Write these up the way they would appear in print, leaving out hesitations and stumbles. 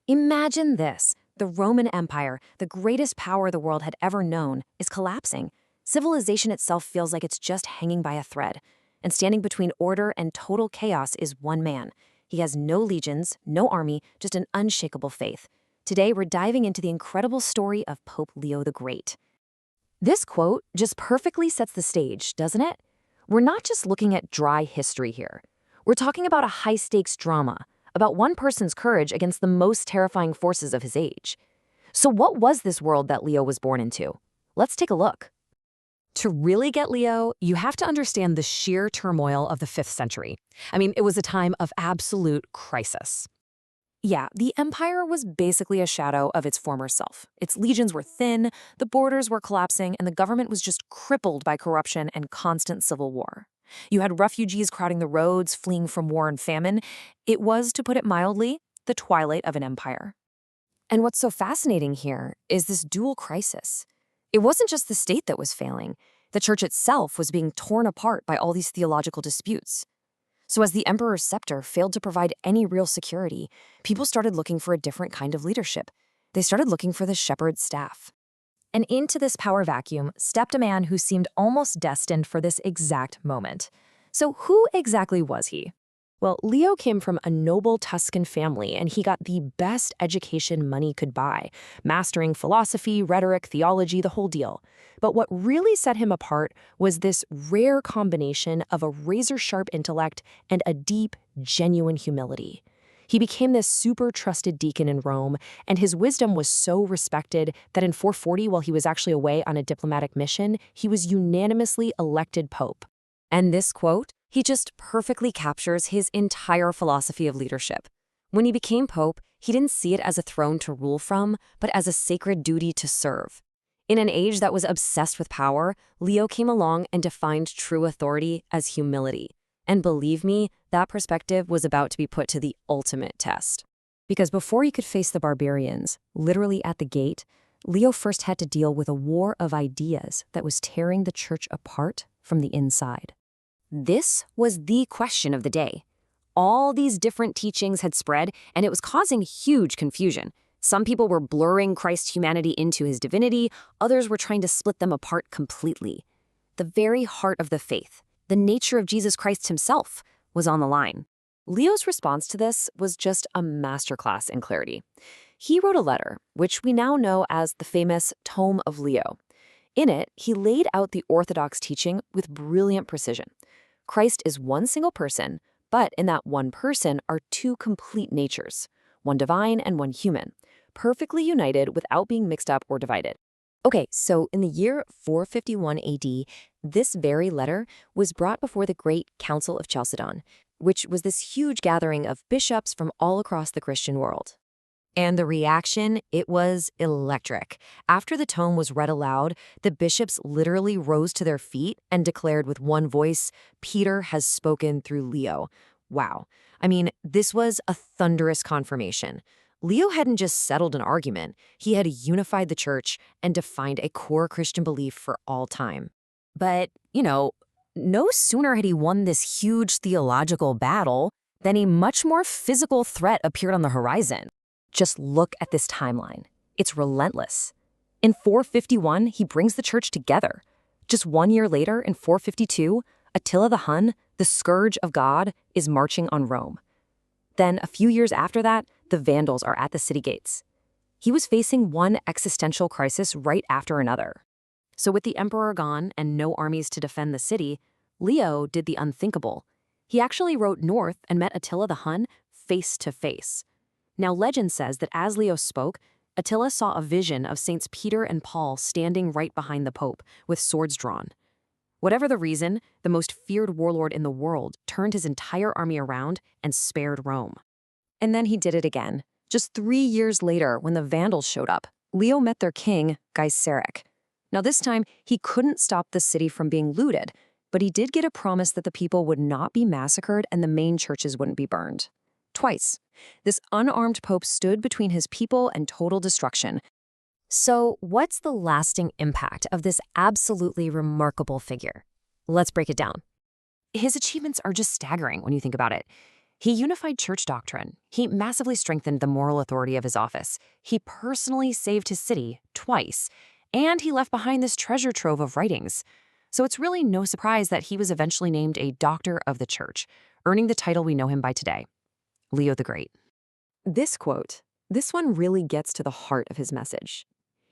Imagine this. The Roman Empire, the greatest power the world had ever known, is collapsing. Civilization itself feels like it's just hanging by a thread. And standing between order and total chaos is one man. He has no legions, no army, just an unshakable faith. Today, we're diving into the incredible story of Pope Leo the Great. This quote just perfectly sets the stage, doesn't it? We're not just looking at dry history here. We're talking about a high-stakes drama, about one person's courage against the most terrifying forces of his age. So what was this world that Leo was born into? Let's take a look. To really get Leo, you have to understand the sheer turmoil of the 5th century. It was a time of absolute crisis. Yeah, the empire was basically a shadow of its former self. Its legions were thin, the borders were collapsing, and the government was just crippled by corruption and constant civil war. You had refugees crowding the roads, fleeing from war and famine. It was, to put it mildly, the twilight of an empire. And what's so fascinating here is this dual crisis. It wasn't just the state that was failing. The church itself was being torn apart by all these theological disputes. So as the emperor's scepter failed to provide any real security, people started looking for a different kind of leadership. They started looking for the shepherd's staff. And into this power vacuum stepped a man who seemed almost destined for this exact moment. So who exactly was he? Well, Leo came from a noble Tuscan family, and he got the best education money could buy, mastering philosophy, rhetoric, theology, the whole deal. But what really set him apart was this rare combination of a razor-sharp intellect and a deep, genuine humility. He became this super trusted deacon in Rome, and his wisdom was so respected that in 440, while he was actually away on a diplomatic mission, he was unanimously elected pope. And this quote, he just perfectly captures his entire philosophy of leadership. When he became pope, he didn't see it as a throne to rule from, but as a sacred duty to serve. In an age that was obsessed with power, Leo came along and defined true authority as humility. And believe me, that perspective was about to be put to the ultimate test. Because before he could face the barbarians, literally at the gate, Leo first had to deal with a war of ideas that was tearing the church apart from the inside. This was the question of the day. All these different teachings had spread, and it was causing huge confusion. Some people were blurring Christ's humanity into his divinity, others were trying to split them apart completely. The very heart of the faith, the nature of Jesus Christ himself, was on the line. Leo's response to this was just a masterclass in clarity. He wrote a letter, which we now know as the famous Tome of Leo. In it, he laid out the orthodox teaching with brilliant precision. Christ is one single person, but in that one person are two complete natures, one divine and one human, perfectly united without being mixed up or divided. Okay, so in the year 451 AD, this very letter was brought before the great Council of Chalcedon, which was this huge gathering of bishops from all across the Christian world. And the reaction, it was electric. After the tome was read aloud, the bishops literally rose to their feet and declared with one voice, "Peter has spoken through Leo." Wow. This was a thunderous confirmation. Leo hadn't just settled an argument, he had unified the church and defined a core Christian belief for all time. But, no sooner had he won this huge theological battle than a much more physical threat appeared on the horizon. Just look at this timeline. It's relentless. In 451, he brings the church together. Just 1 year later, in 452, Attila the Hun, the scourge of God, is marching on Rome. Then, a few years after that, the Vandals are at the city gates. He was facing one existential crisis right after another. So with the emperor gone and no armies to defend the city, Leo did the unthinkable. He actually rode north and met Attila the Hun face to face. Now, legend says that as Leo spoke, Attila saw a vision of Saints Peter and Paul standing right behind the Pope, with swords drawn. Whatever the reason, the most feared warlord in the world turned his entire army around and spared Rome. And then he did it again. Just 3 years later, when the Vandals showed up, Leo met their king, Gaiseric. Now this time, he couldn't stop the city from being looted, but he did get a promise that the people would not be massacred and the main churches wouldn't be burned. Twice, this unarmed pope stood between his people and total destruction. So what's the lasting impact of this absolutely remarkable figure? Let's break it down. His achievements are just staggering when you think about it. He unified church doctrine. He massively strengthened the moral authority of his office. He personally saved his city twice. And he left behind this treasure trove of writings. So it's really no surprise that he was eventually named a Doctor of the Church, earning the title we know him by today, Leo the Great. This quote, this one really gets to the heart of his message.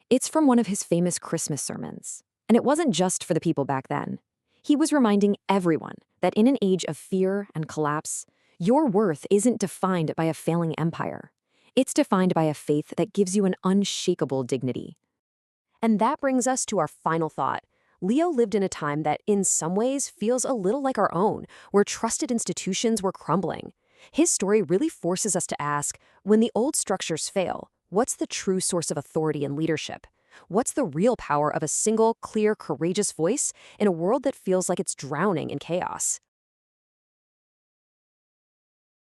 It's from one of his famous Christmas sermons. And it wasn't just for the people back then. He was reminding everyone that in an age of fear and collapse, your worth isn't defined by a failing empire. It's defined by a faith that gives you an unshakable dignity. And that brings us to our final thought. Leo lived in a time that, in some ways, feels a little like our own, where trusted institutions were crumbling. His story really forces us to ask, when the old structures fail, what's the true source of authority and leadership? What's the real power of a single, clear, courageous voice in a world that feels like it's drowning in chaos?